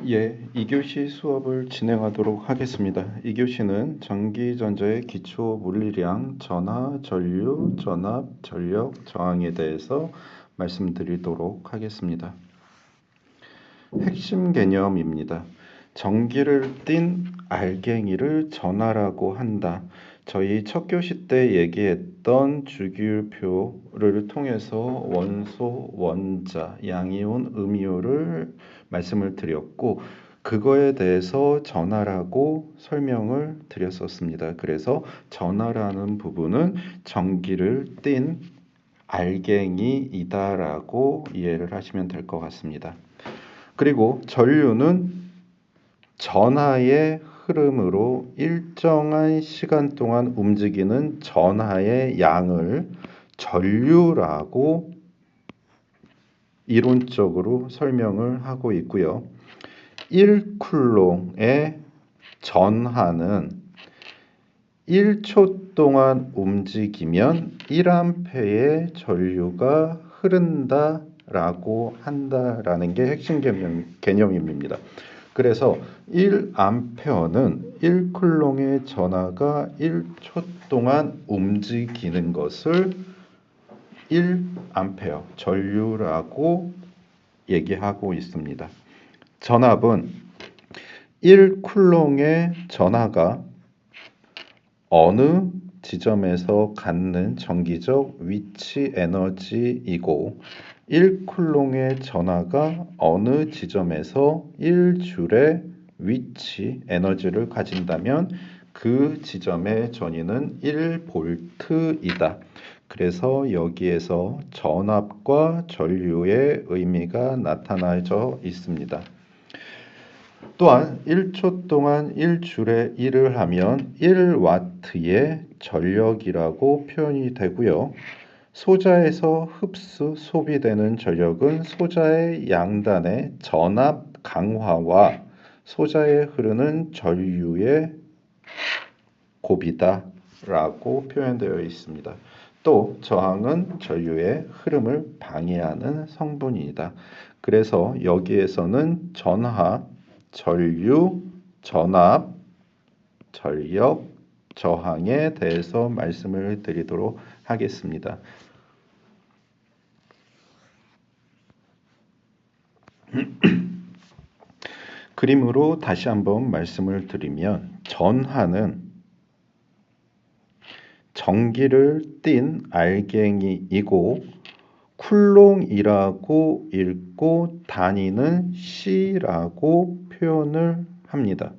예, 2교시 수업을 진행하도록 하겠습니다. 2교시는 전기전자의 기초 물리량, 전하, 전류, 전압, 전력, 저항에 대해서 말씀드리도록 하겠습니다. 핵심 개념입니다. 전기를 띤 알갱이를 전하라고 한다. 저희 첫 교시 때 얘기했던 주기율표를 통해서 원소, 원자, 양이온, 음이온을 말씀을 드렸고 그거에 대해서 전하라고 설명을 드렸었습니다. 그래서 전하라는 부분은 전기를 띤 알갱이이다라고 이해를 하시면 될 것 같습니다. 그리고 전류는 전하의 흐름으로 일정한 시간 동안 움직이는 전하의 양을 전류라고 이론적으로 설명을 하고 있고요. 1쿨롱의 전하는 1초 동안 움직이면 1암페의 전류가 흐른다라고 한다라는 게 핵심 개념입니다. 그래서 1암페어는 1쿨롱의 전하가 1초 동안 움직이는 것을 1암페어 전류라고 얘기하고 있습니다. 전압은 1쿨롱의 전하가 어느 지점에서 갖는 전기적 위치 에너지이고 1쿨롱의 전하가 어느 지점에서 1줄의 위치 에너지를 가진다면 그 지점의 전위는 1볼트이다. 그래서 여기에서 전압과 전류의 의미가 나타나져 있습니다. 또한 1초 동안 1줄의 일을 하면 1와트의 전력이라고 표현이 되고요. 소자에서 흡수, 소비되는 전력은 소자의 양단의 전압 강화와 소자에 흐르는 전류의 곱이다 라고 표현되어 있습니다. 또 저항은 전류의 흐름을 방해하는 성분이다. 그래서 여기에서는 전하, 전류, 전압, 전력, 저항에 대해서 말씀을 드리도록 하겠습니다. 그림으로 다시 한번 말씀을 드리면 전하는 전기를 띤 알갱이이고 쿨롱이라고 읽고 단위는 C라고 표현을 합니다.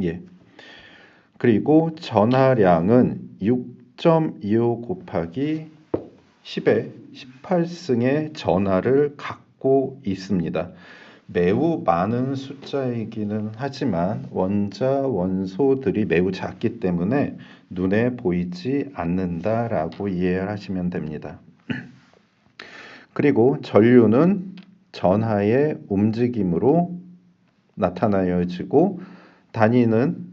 예. 그리고 전하량은 6.25 곱하기 10의 18승의 전하를 갖고 있습니다. 매우 많은 숫자이기는 하지만 원자, 원소들이 매우 작기 때문에 눈에 보이지 않는다라고 이해를 하시면 됩니다. 그리고 전류는 전하의 움직임으로 나타나여지고 단위는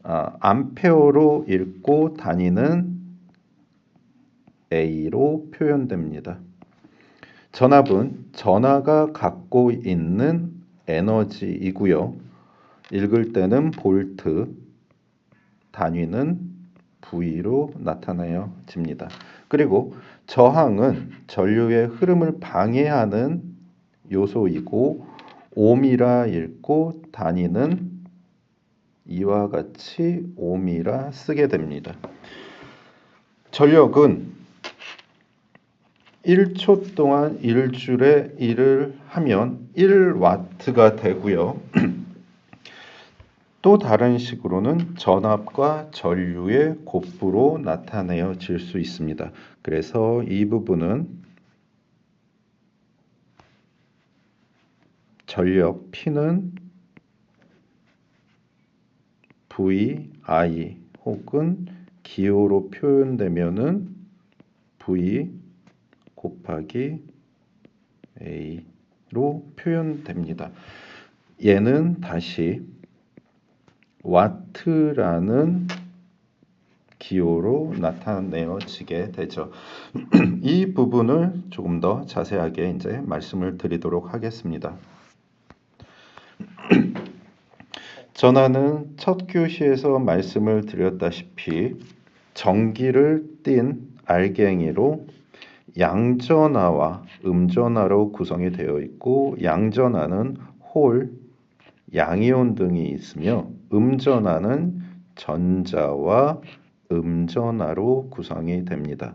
암페어로 읽고 단위는 A로 표현됩니다. 전압은 전하가 갖고 있는 에너지이고요. 읽을 때는 볼트, 단위는 V로 나타나집니다. 그리고 저항은 전류의 흐름을 방해하는 요소이고 옴이라 읽고 단위는 이와 같이 옴이라 쓰게 됩니다. 전력은 1초 동안 1줄의 일을 하면 1와트가 되고요. 또 다른 식으로는 전압과 전류의 곱부로 나타내어질 수 있습니다. 그래서 이 부분은 전력 P는 VI 혹은 기호로 표현되면은 V 곱하기 A로 표현됩니다. 얘는 다시 와트라는 기호로 나타내어지게 되죠. 이 부분을 조금 더 자세하게 이제 말씀을 드리도록 하겠습니다. 전하는 첫 교시에서 말씀을 드렸다시피 정기를 띤 알갱이로 양전하와 음전하로 구성이 되어 있고, 양전하는 홀, 양이온 등이 있으며 음전하는 전자와 음전하로 구성이 됩니다.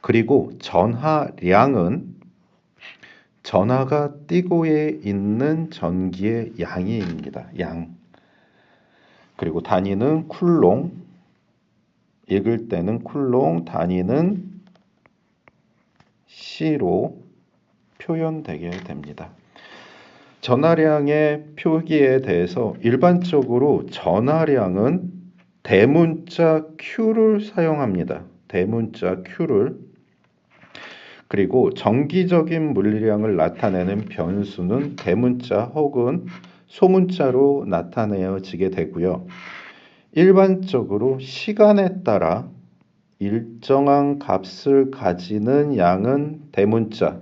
그리고 전하량은 전하가 띠고 있는 전기의 양입니다. 양. 그리고 단위는 쿨롱, 읽을 때는 쿨롱, 단위는 C로 표현되게 됩니다. 전하량의 표기에 대해서 일반적으로 전하량은 대문자 Q를 사용합니다. 대문자 Q를. 그리고 정기적인 물리량을 나타내는 변수는 대문자 혹은 소문자로 나타내어지게 되고요. 일반적으로 시간에 따라 일정한 값을 가지는 양은 대문자,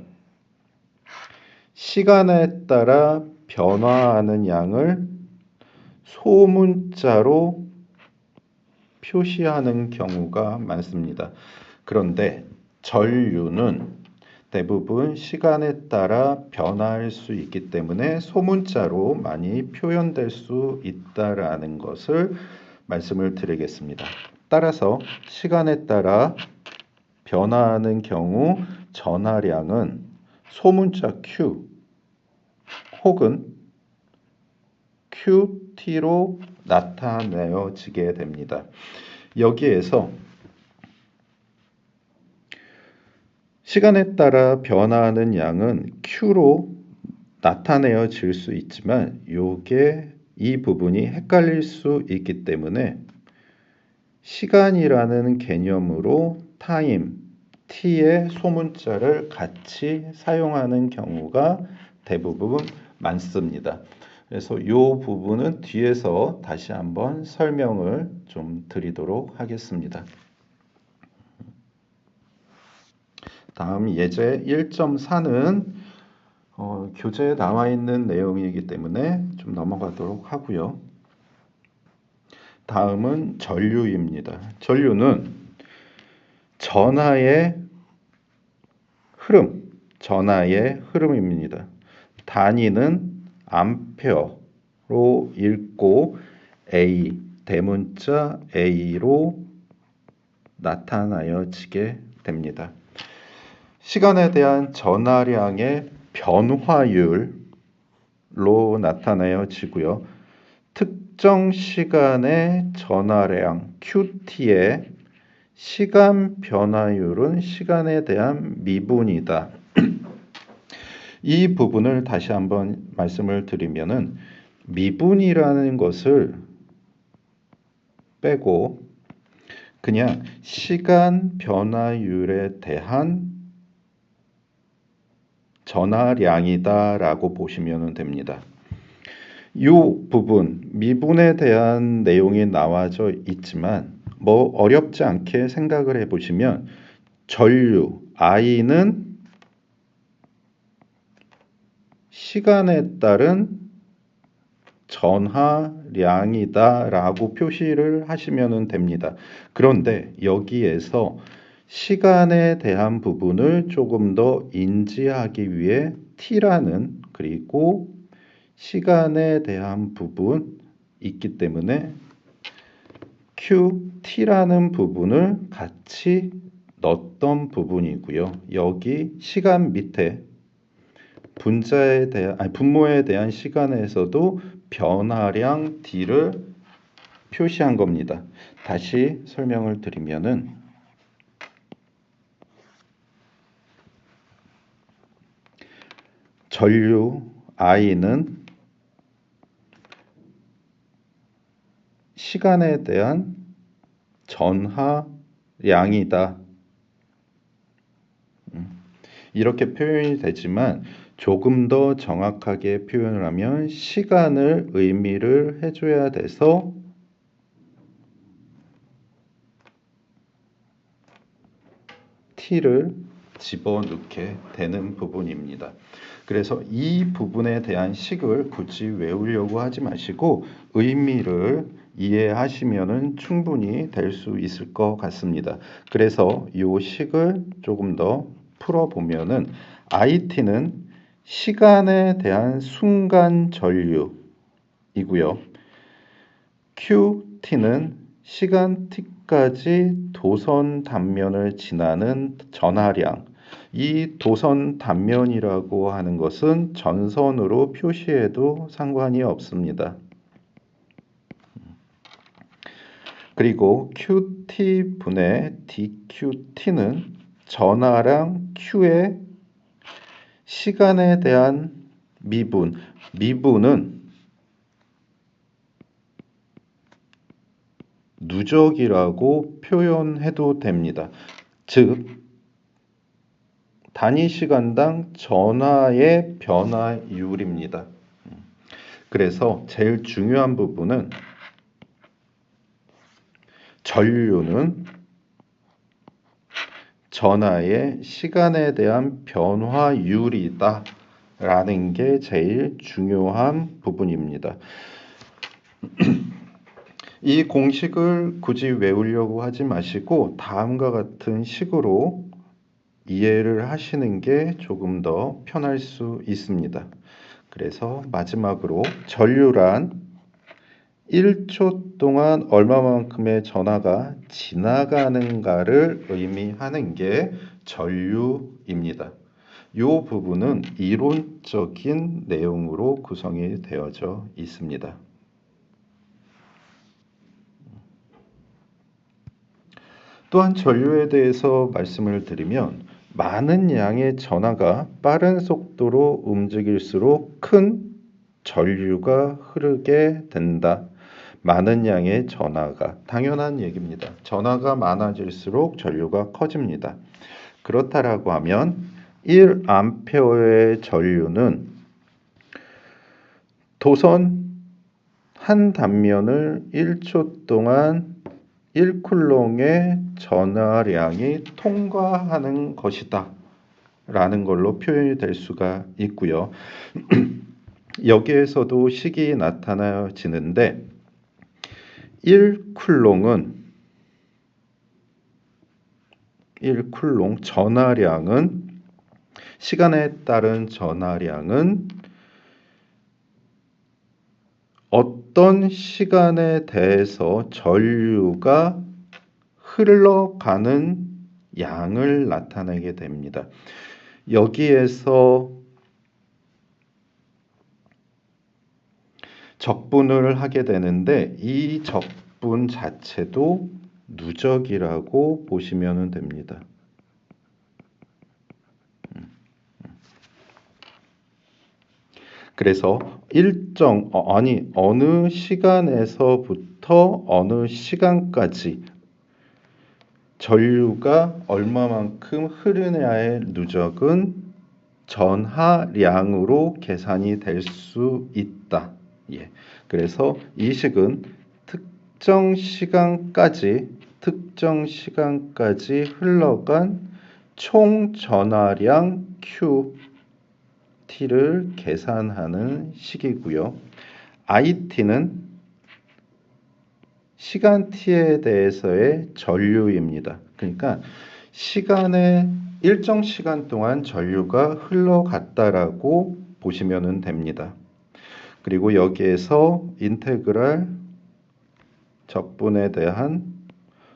시간에 따라 변화하는 양을 소문자로 표시하는 경우가 많습니다. 그런데 전류는 대부분 시간에 따라 변화할 수 있기 때문에 소문자로 많이 표현될 수 있다라는 것을 말씀을 드리겠습니다. 따라서 시간에 따라 변화하는 경우 전하량은 소문자 Q 혹은 QT로 나타내어지게 됩니다. 여기에서 시간에 따라 변화하는 양은 Q로 나타내어질 수 있지만 이 부분이 헷갈릴 수 있기 때문에 시간이라는 개념으로 타임, T의 소문자를 같이 사용하는 경우가 대부분 많습니다. 그래서 이 부분은 뒤에서 다시 한번 설명을 좀 드리도록 하겠습니다. 다음 예제 1.4는 교재에 나와 있는 내용이기 때문에 좀 넘어가도록 하고요. 다음은 전류입니다. 전류는 전하의 흐름입니다. 단위는 암페어로 읽고 A, 대문자 A로 나타나여지게 됩니다. 시간에 대한 전하량의 변화율로 나타내어지고요. 특정 시간의 전하량 QT의 시간 변화율은 시간에 대한 미분이다. 이 부분을 다시 한번 말씀을 드리면은 미분이라는 것을 빼고 그냥 시간 변화율에 대한 전하량이다라고 보시면 됩니다. 이 부분 미분에 대한 내용이 나와져 있지만 어렵지 않게 생각을 해보시면 전류 I는 시간에 따른 전하량이다 라고 표시를 하시면 됩니다. 그런데 여기에서 시간에 대한 부분을 조금 더 인지하기 위해 T라는 그리고 시간에 대한 부분 있기 때문에 QT라는 부분을 같이 넣었던 부분이고요. 여기 시간 밑에 분모에 대한 시간에서도 변화량 D를 표시한 겁니다. 다시 설명을 드리면은 전류 I는 시간에 대한 전하량이다. 이렇게 표현이 되지만 조금 더 정확하게 표현을 하면 시간을 의미를 해줘야 돼서 T를 집어넣게 되는 부분입니다. 그래서 이 부분에 대한 식을 굳이 외우려고 하지 마시고 의미를 이해하시면은 충분히 될 수 있을 것 같습니다. 그래서 이 식을 조금 더 풀어보면은 IT는 시간에 대한 순간 전류이고요. QT는 시간 t까지 도선 단면을 지나는 전하량. 이 도선 단면이라고 하는 것은 전선으로 표시해도 상관이 없습니다. 그리고 QT분의 DQT는 전하량 Q의 시간에 대한 미분. 미분은 누적이라고 표현해도 됩니다. 즉, 단위 시간당 전하의 변화율입니다. 그래서 제일 중요한 부분은 전류는 전하의 시간에 대한 변화율이다 라는 게 제일 중요한 부분입니다. 이 공식을 굳이 외우려고 하지 마시고 다음과 같은 식으로 이해를 하시는 게 조금 더 편할 수 있습니다. 그래서 마지막으로 전류란 1초 동안 얼마만큼의 전하가 지나가는가를 의미하는 게 전류입니다. 이 부분은 이론적인 내용으로 구성이 되어져 있습니다. 또한 전류에 대해서 말씀을 드리면 많은 양의 전하가 빠른 속도로 움직일수록 큰 전류가 흐르게 된다. 많은 양의 전하가 당연한 얘기입니다. 전하가 많아질수록 전류가 커집니다. 그렇다라고 하면 1A의 전류는 도선 한 단면을 1초 동안 1쿨롱의 전하량이 통과하는 것이다 라는 걸로 표현이 될 수가 있고요. 여기에서도 식이 나타나지는데 1쿨롱 전하량은 시간에 따른 전하량은 어떤 시간에 대해서 전류가 흘러가는 양을 나타내게 됩니다. 여기에서 적분을 하게 되는데 이 적분 자체도 누적이라고 보시면 됩니다. 그래서 어느 시간에서부터 어느 시간까지 전류가 얼마만큼 흐르냐의 누적은 전하량으로 계산이 될 수 있다. 그래서 이 식은 특정 시간까지 흘러간 총 전하량 QT를 계산하는 식이고요. IT는 시간 t에 대해서의 전류입니다. 그러니까 일정 시간 동안 전류가 흘러갔다라고 보시면 됩니다. 그리고 여기에서 인테그랄 적분에 대한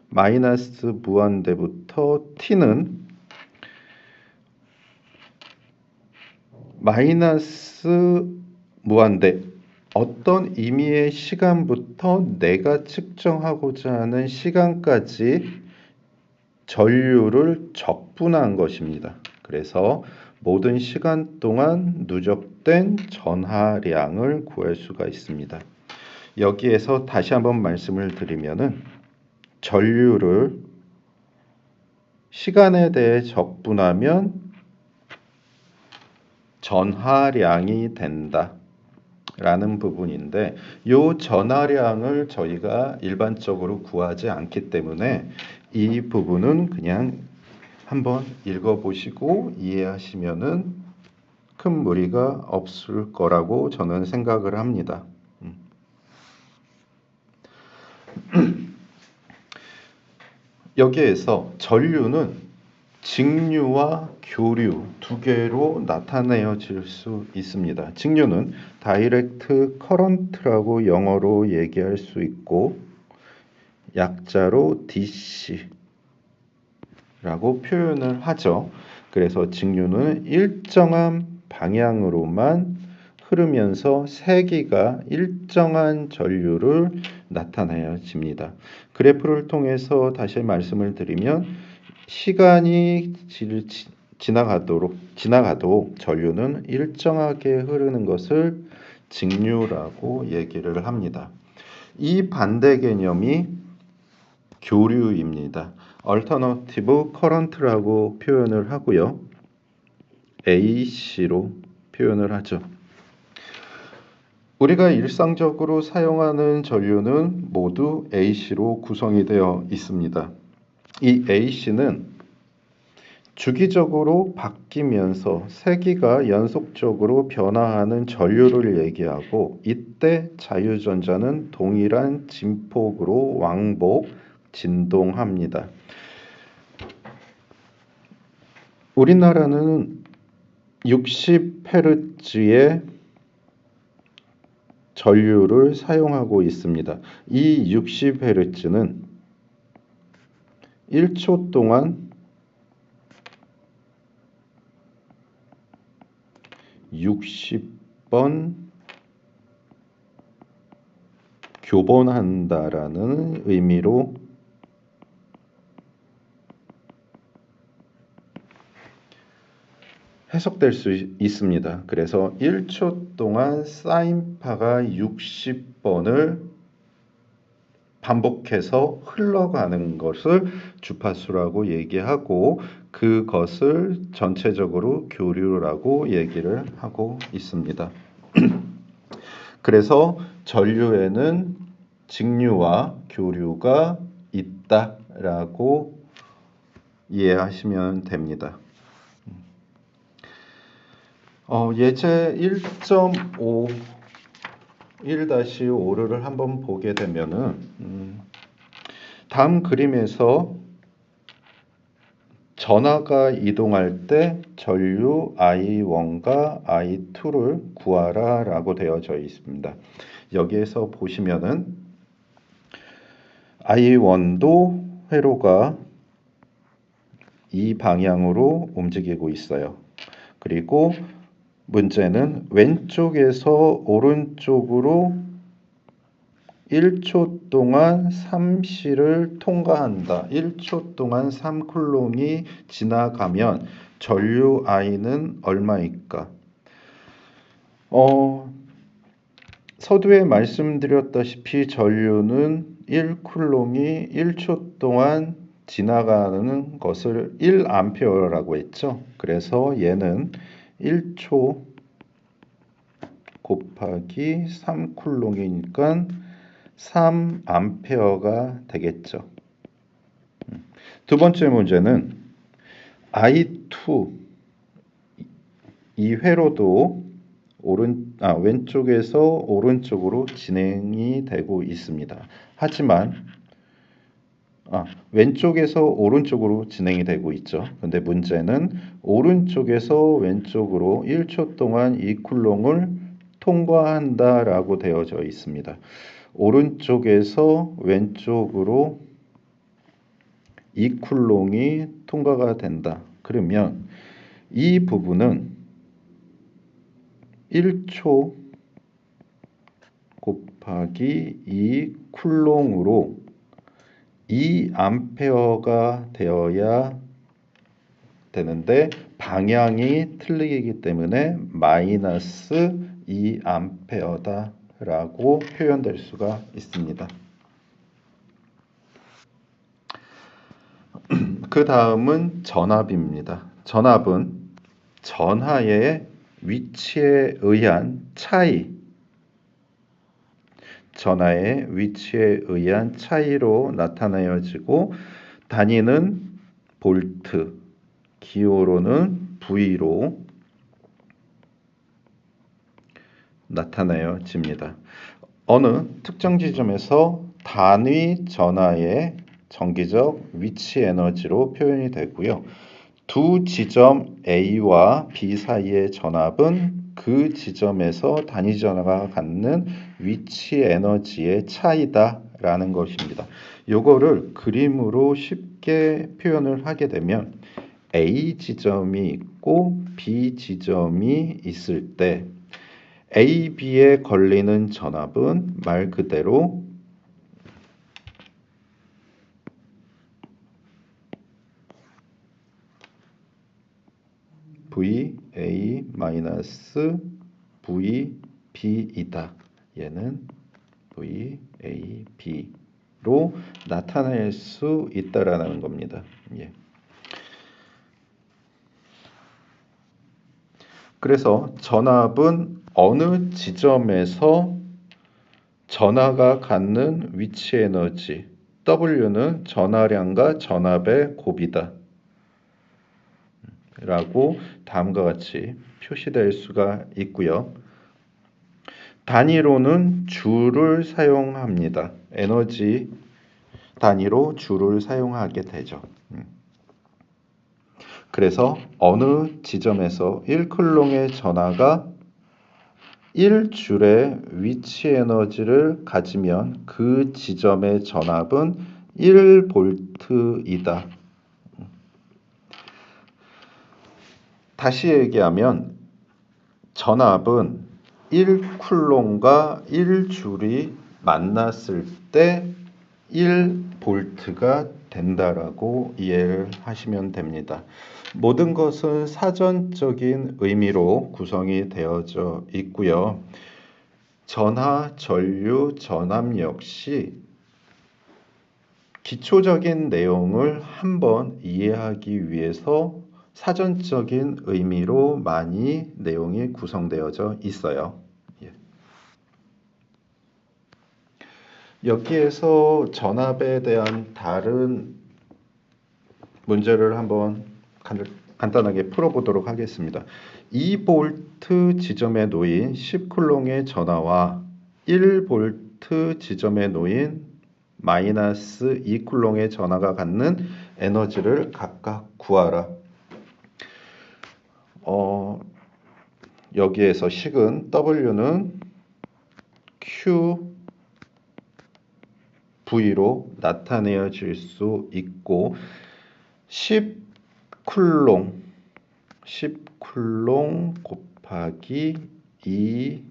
마이너스 무한대부터 t는 마이너스 무한대 어떤 임의의 시간부터 내가 측정하고자 하는 시간까지 전류를 적분한 것입니다. 그래서 모든 시간 동안 누적된 전하량을 구할 수가 있습니다. 여기에서 다시 한번 말씀을 드리면은 전류를 시간에 대해 적분하면 전하량이 된다 라는 부분인데 이 전하량을 저희가 일반적으로 구하지 않기 때문에 이 부분은 그냥 한번 읽어보시고 이해하시면은 큰 무리가 없을 거라고 저는 생각을 합니다. 여기에서 전류는 직류와 교류 두 개로 나타내어질 수 있습니다. 직류는 다이렉트 커런트라고 영어로 얘기할 수 있고 약자로 DC라고 표현을 하죠. 그래서 직류는 일정한 방향으로만 흐르면서 세기가 일정한 전류를 나타내어집니다. 그래프를 통해서 다시 말씀을 드리면 시간이 지나가도 전류는 일정하게 흐르는 것을 직류라고 얘기를 합니다. 이 반대 개념이 교류입니다. Alternative Current라고 표현을 하고요. AC로 표현을 하죠. 우리가 일상적으로 사용하는 전류는 모두 AC로 구성이 되어 있습니다. 이 AC는 주기적으로 바뀌면서 세기가 연속적으로 변화하는 전류를 얘기하고 이때 자유전자는 동일한 진폭으로 왕복, 진동합니다. 우리나라는 60Hz의 전류를 사용하고 있습니다. 이 60Hz는 1초 동안 60번 교번한다라는 의미로 해석될 수 있습니다. 그래서 1초 동안 사인파가 60번을 반복해서 흘러가는 것을 주파수라고 얘기하고 그것을 전체적으로 교류라고 얘기를 하고 있습니다. 그래서 전류에는 직류와 교류가 있다라고 이해하시면 됩니다. 예제 1.5 1-5를 한번 보게 되면은 다음 그림에서 전하가 이동할 때 전류 I1과 I2를 구하라 라고 되어져 있습니다. 여기에서 보시면은 I1도 회로가 이 방향으로 움직이고 있어요. 그리고 문제는 왼쪽에서 오른쪽으로 1초 동안 3C를 통과한다. 1초 동안 3쿨롱이 지나가면 전류 I는 얼마일까? 서두에 말씀드렸다시피 전류는 1쿨롱이 1초 동안 지나가는 것을 1A라고 했죠. 그래서 얘는 1초 곱하기 3쿨롱이니까 3A가 되겠죠. 두 번째 문제는 I2 이 회로도 왼쪽에서 오른쪽으로 진행이 되고 있습니다. 하지만 왼쪽에서 오른쪽으로 진행이 되고 있죠. 근데 문제는 오른쪽에서 왼쪽으로 1초 동안 이 쿨롱을 통과한다라고 되어져 있습니다. 오른쪽에서 왼쪽으로 이 쿨롱이 통과가 된다. 그러면 이 부분은 1초 곱하기 2 쿨롱으로 2A가 되어야 되는데 방향이 틀리기 때문에 마이너스 2A다라고 표현될 수가 있습니다. 그 다음은 전압입니다. 전압은 전하의 위치에 의한 전하의 위치에 의한 차이로 나타내어지고 단위는 볼트, 기호로는 V로 나타내어집니다. 어느 특정 지점에서 단위 전하의 정기적 위치 에너지로 표현이 되고요. 두 지점 A와 B 사이의 전압은 그 지점에서 단위 전하가 갖는 위치 에너지의 차이다라는 것입니다. 요거를 그림으로 쉽게 표현을 하게 되면 A 지점이 있고 B 지점이 있을 때 A, B에 걸리는 전압은 말 그대로 VA-VB이다. 얘는 VAB로 나타낼 수 있다라는 겁니다. 예. 그래서 전압은 어느 지점에서 전하가 갖는 위치 에너지 W는 전하량과 전압의 곱이다 라고 다음과 같이 표시될 수가 있고요. 단위로는 줄을 사용합니다. 에너지 단위로 줄을 사용하게 되죠. 그래서 어느 지점에서 1쿨롱의 전하가 1줄의 위치 에너지를 가지면 그 지점의 전압은 1볼트이다. 다시 얘기하면 전압은 1쿨롱과 1줄이 만났을 때 1볼트가 된다라고 이해를 하시면 됩니다. 모든 것은 사전적인 의미로 구성이 되어져 있고요. 전하, 전류, 전압 역시 기초적인 내용을 한번 이해하기 위해서 사전적인 의미로 많이 내용이 구성되어져 있어요. 여기에서 전압에 대한 다른 문제를 한번 간단하게 풀어보도록 하겠습니다. 2볼트 지점에 놓인 10쿨롱의 전하와 1볼트 지점에 놓인 마이너스 2쿨롱의 전하가 갖는 에너지를 각각 구하라. 여기에서 식은 W는 QV로 나타내어질 수 있고 10쿨롱 곱하기 2볼트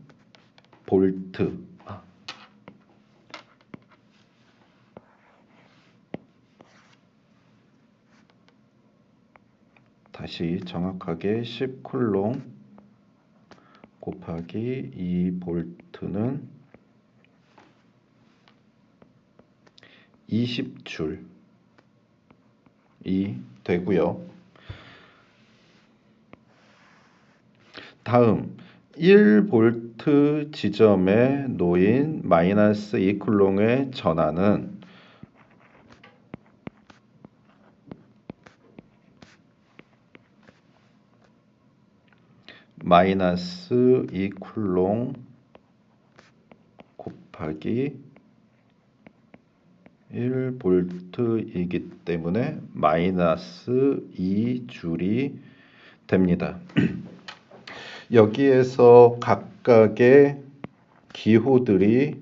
다시 정확하게 10쿨롱 곱하기 2볼트는 20줄이 되고요. 다음 1볼트 지점에 놓인 마이너스 2쿨롱의 전하는 마이너스 2쿨롱 곱하기 1볼트이기 때문에 마이너스 2줄이 됩니다. 여기에서 각각의 기호들이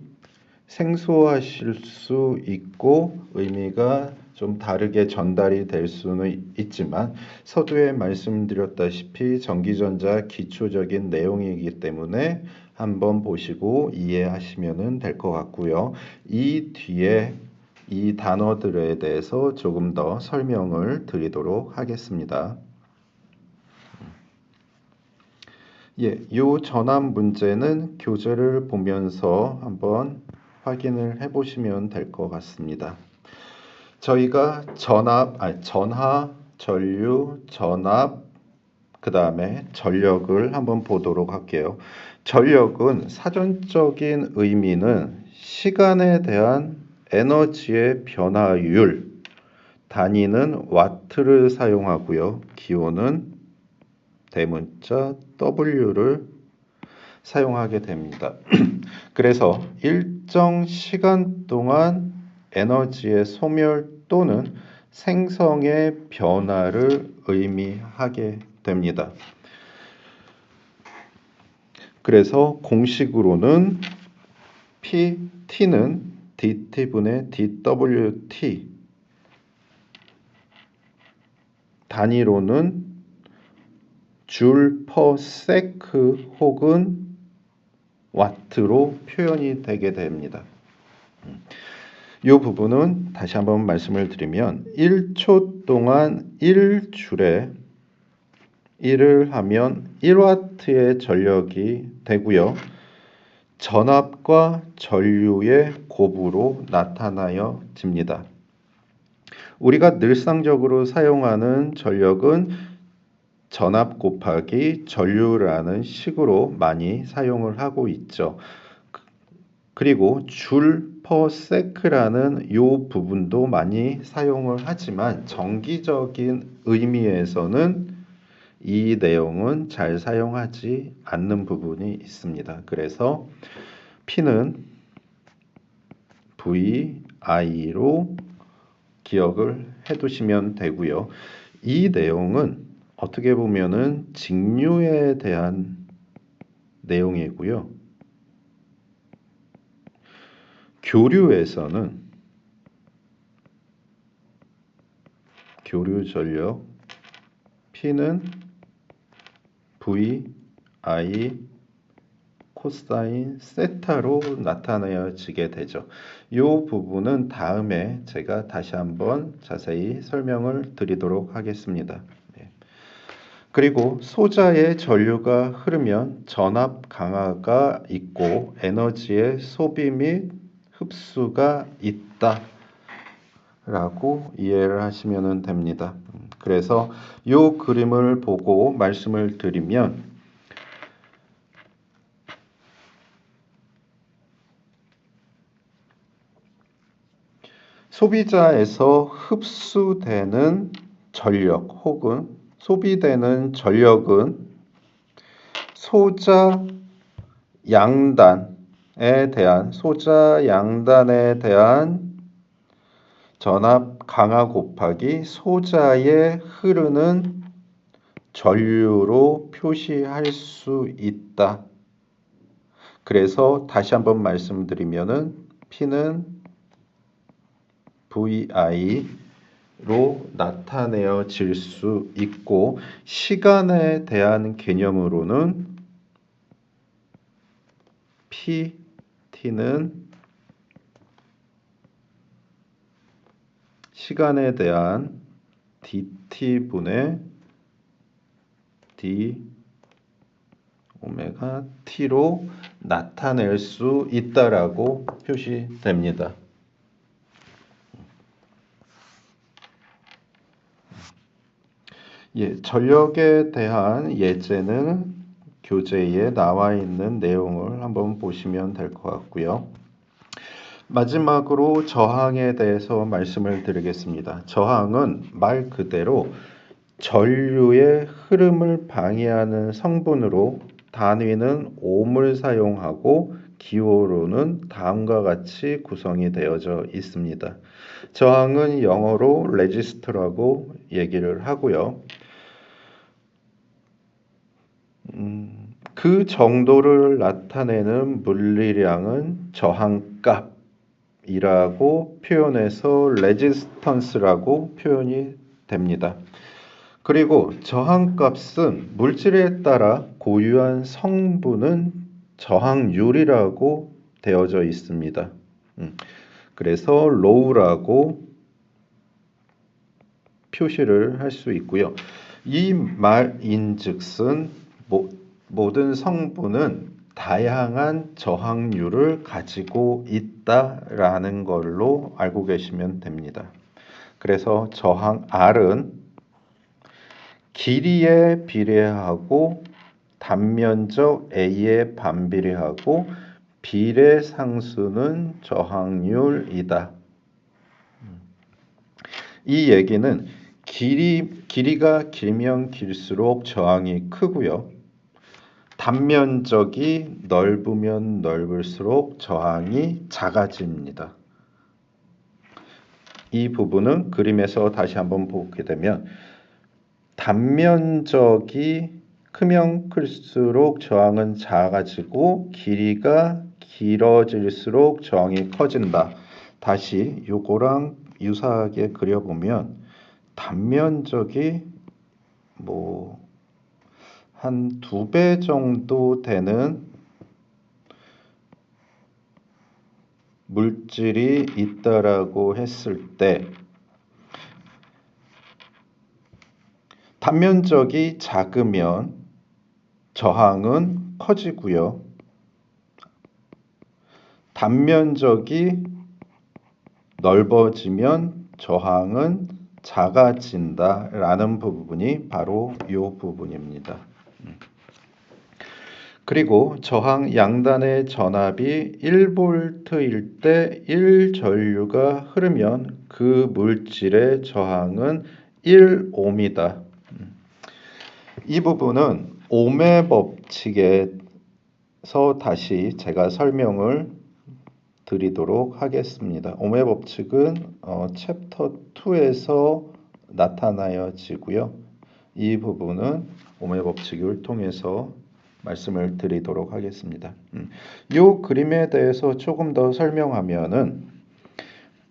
생소하실 수 있고 의미가 좀 다르게 전달이 될 수는 있지만 서두에 말씀드렸다시피 전기전자 기초적인 내용이기 때문에 한번 보시고 이해하시면 될 것 같고요. 이 뒤에 이 단어들에 대해서 조금 더 설명을 드리도록 하겠습니다. 이 전압 문제는 교재를 보면서 한번 확인을 해보시면 될 것 같습니다. 저희가 전하, 전류, 전압, 그 다음에 전력을 한번 보도록 할게요. 전력은 사전적인 의미는 시간에 대한 에너지의 변화율, 단위는 와트를 사용하고요. 기호는 대문자 W를 사용하게 됩니다. 그래서 일정 시간 동안 에너지의 소멸 또는 생성의 변화를 의미하게 됩니다. 그래서 공식으로는 PT는 dT분의 dWT, 단위로는 줄 퍼 세크 혹은 와트로 표현이 되게 됩니다. 이 부분은 다시 한번 말씀을 드리면 1초 동안 1줄에 1을 하면 1와트의 전력이 되고요. 전압과 전류의 곱으로 나타나집니다. 우리가 일상적으로 사용하는 전력은 전압 곱하기 전류라는 식으로 많이 사용을 하고 있죠. 그리고 줄 퍼 세크라는 이 부분도 많이 사용을 하지만 정기적인 의미에서는 이 내용은 잘 사용하지 않는 부분이 있습니다. 그래서 P는 VI로 기억을 해두시면 되고요. 이 내용은 어떻게 보면은 직류에 대한 내용이고요. 교류에서는 교류 전력 P는 VI 코사인 세타로 나타내어지게 되죠. 이 부분은 다음에 제가 다시 한번 자세히 설명을 드리도록 하겠습니다. 그리고 소자의 전류가 흐르면 전압 강화가 있고 에너지의 소비 및 흡수가 있다 라고 이해를 하시면 됩니다. 그래서 이 그림을 보고 말씀을 드리면 소비자에서 흡수되는 전력 혹은 소비되는 전력은 소자 양단에 대한 전압 강화 곱하기 소자에 흐르는 전류로 표시할 수 있다. 그래서 다시 한번 말씀드리면은 P는 VI로 나타내어질 수 있고 시간에 대한 개념으로는 PT는 시간에 대한 dT분의 d 오메가 t로 나타낼 수 있다라고 표시됩니다. 전력에 대한 예제는 교재에 나와 있는 내용을 한번 보시면 될 것 같고요. 마지막으로 저항에 대해서 말씀을 드리겠습니다. 저항은 말 그대로 전류의 흐름을 방해하는 성분으로 단위는 옴을 사용하고 기호로는 다음과 같이 구성이 되어져 있습니다. 저항은 영어로 레지스터라고 얘기를 하고요. 그 정도를 나타내는 물리량은 저항값이라고 표현해서 레지스턴스라고 표현이 됩니다. 그리고 저항값은 물질에 따라 고유한 성분은 저항률이라고 되어져 있습니다. 그래서 로우라고 표시를 할 수 있고요. 이 말인즉슨 모든 성분은 다양한 저항률을 가지고 있다라는 걸로 알고 계시면 됩니다. 그래서 저항 R은 길이에 비례하고 단면적 A에 반비례하고 비례 상수는 저항률이다. 이 얘기는 길이가 길면 길수록 저항이 크고요. 단면적이 넓으면 넓을수록 저항이 작아집니다. 이 부분은 그림에서 다시 한번 보게 되면 단면적이 크면 클수록 저항은 작아지고 길이가 길어질수록 저항이 커진다. 다시 요거랑 유사하게 그려보면 단면적이 한 2배 정도 되는 물질이 있다라고 했을 때 단면적이 작으면 저항은 커지고요. 단면적이 넓어지면 저항은 작아진다라는 부분이 바로 이 부분입니다. 그리고 저항 양단의 전압이 1V일 때 1전류가 흐르면 그 물질의 저항은 1옴이다. 이 부분은 옴의 법칙에서 다시 제가 설명을 드리도록 하겠습니다. 옴의 법칙은 챕터 2에서 나타나여지고요. 이 부분은 옴의 법칙을 통해서 말씀을 드리도록 하겠습니다. 이 그림에 대해서 조금 더 설명하면은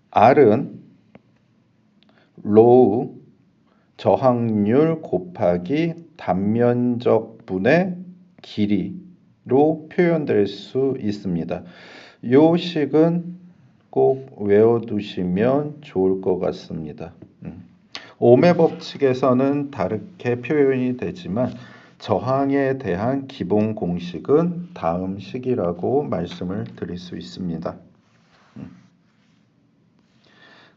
R은 로우 저항률 곱하기 단면적 분의 길이로 표현될 수 있습니다. 이 식은 꼭 외워두시면 좋을 것 같습니다. 옴의 법칙에서는 다르게 표현이 되지만 저항에 대한 기본 공식은 다음 식이라고 말씀을 드릴 수 있습니다.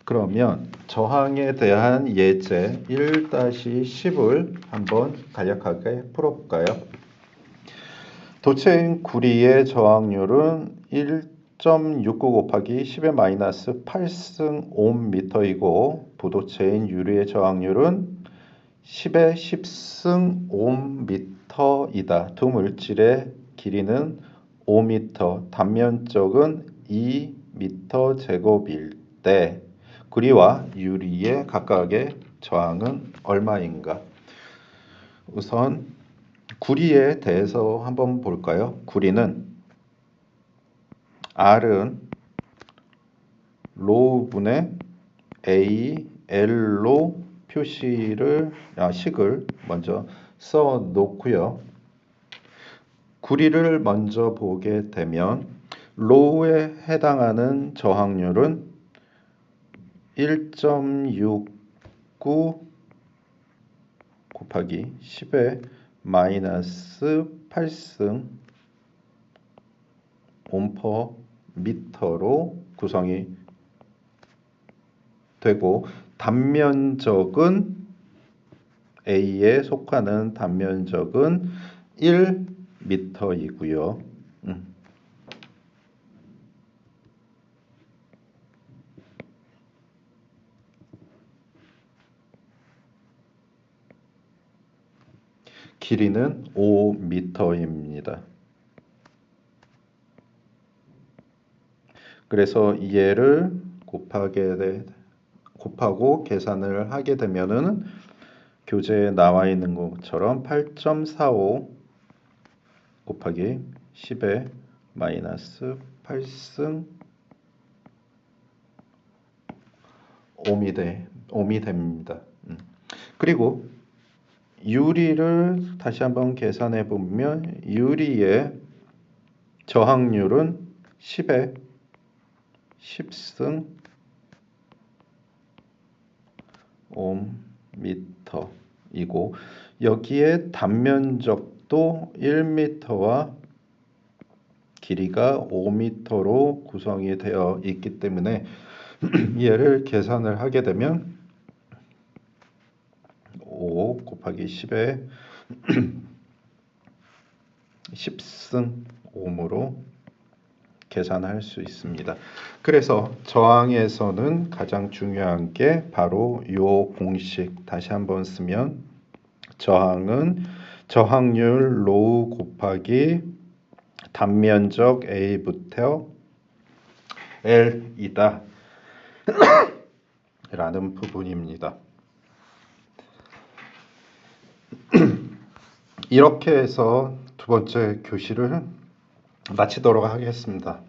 그러면 저항에 대한 예제 1-10을 한번 간략하게 풀어볼까요? 도체인 구리의 저항률은 1.69 곱하기 10의 마이너스 8승 옴미터이고 부도체인 유리의 저항률은 10의 10승 옴미터이다. 두 물질의 길이는 5m, 단면적은 2m 제곱일 때 구리와 유리의 각각의 저항은 얼마인가? 우선 구리에 대해서 한번 볼까요? 구리는 R은 로우분의 A, L로 식을 먼저 써 놓고요. 구리를 먼저 보게 되면 로우에 해당하는 저항률은 1.69 곱하기 10의 마이너스 8승 옴퍼미터로 구성이 되고 단면적은 A에 속하는 단면적은 1m이고요. 길이는 5m입니다. 그래서 얘를 곱하고 계산을 하게 되면은 교재에 나와 있는 것처럼 8.45 곱하기 10의 마이너스 8승 옴이 됩니다. 그리고 유리를 다시 한번 계산해 보면 유리의 저항률은 10의 10승 옴미터이고 여기에 단면적도 1m와 길이가 5m로 구성이 되어 있기 때문에 얘를 계산을 하게 되면 5 곱하기 10에 10승 옴으로 계산할 수 있습니다. 그래서 저항에서는 가장 중요한 게 바로 이 공식 다시 한번 쓰면 저항은 저항률 로우 곱하기 단면적 A부터 L이다 라는 부분입니다. 이렇게 해서 두 번째 교시를 마치도록 하겠습니다.